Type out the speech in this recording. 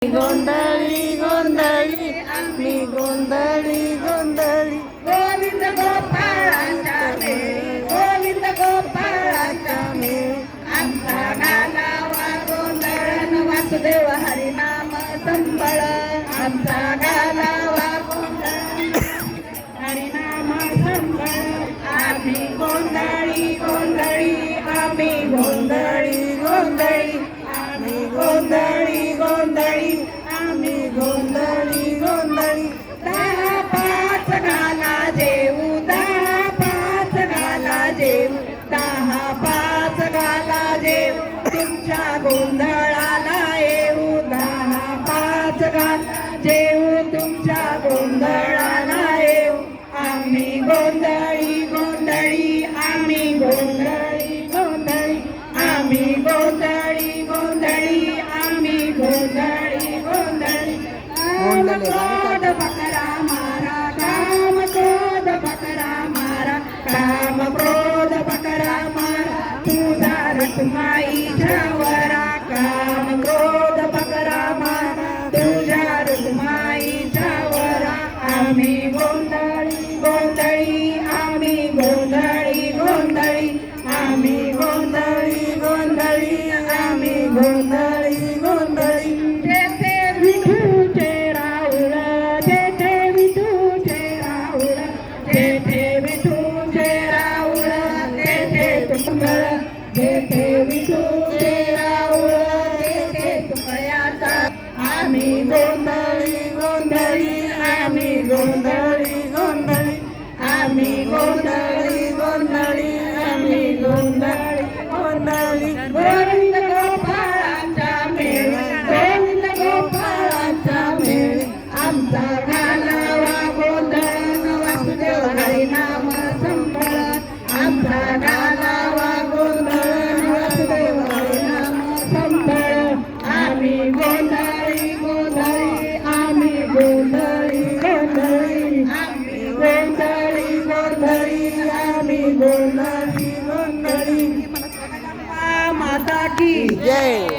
गोंधळी गोंधळी आम्ही गोंधळी गोंधळी गोविंद गोपाळाचा मेळ, गोविंद गोपाळाचा मेळ. आमचा गालावा गोंधळण वासुदेव हरिनाम संबळ. आमचा गालावा गोंधळण हरिनाम संबळ. आम्ही गोंधळी गोंधळी आम्ही गोंधळी गोंधळी आम्ही गोंधळी गोंधळी आम्ही गोंधळी गोंधळी. 10-5 घाला जेऊ, 10-5 घाला जेऊ, 10-5 घाला जेऊ, तुमच्या गोंधळाला येऊ. 10-5 घाला जेऊ, तुमच्या गोंधळाला येऊ. आम्ही गोंधळी गोंधळी आम्ही गोंधळी गोंधळी आम्ही गोंधळी गोंधळी आम्ही गोंधळी गोंधळी. क्रोध बकरा मारा, काम क्रोध बकरा मारा, काम क्रोध बकरा मारा, तुझा रखमाईच्या वरा. काम क्रोध बकरा मारा, तुझ्या रखमाईच्या वरा. आम्ही गोंधळी गोंधळी आम्ही गोंधळी गोंधळी आम्ही गोंधळी गोंधळी आम्ही गोंधळी गोंधळी. जेथे विठूचे राऊळ, जेथे विठूचे राऊळ, जेथे विठूचे राऊळ, तेथे तुंबळ. जेथे विठूचे राऊळ, तेथे तुंबळ्याचा. आम्ही गोंधळी गोंधळी आम्ही गोंधळी गोंधळी आम्ही गोंधळी गोंधळी आम्ही गोंधळी गोंधळी. गोविंद गोपाळाचा मेळ, गोविंद गोपाळाचा मेळ. आमचा गालावा गोंधळण वासुदेव हरिनाम संबळ. आमचा गालावा गोंधळण वासुदेव हरिनाम संबळ. आम्ही गोंधळी गोंधळी आम्ही गोंधळी गोंधळी आम्ही गोंधळी गोंधळी आम्ही गोंधळी गोंधळी. माता की जय.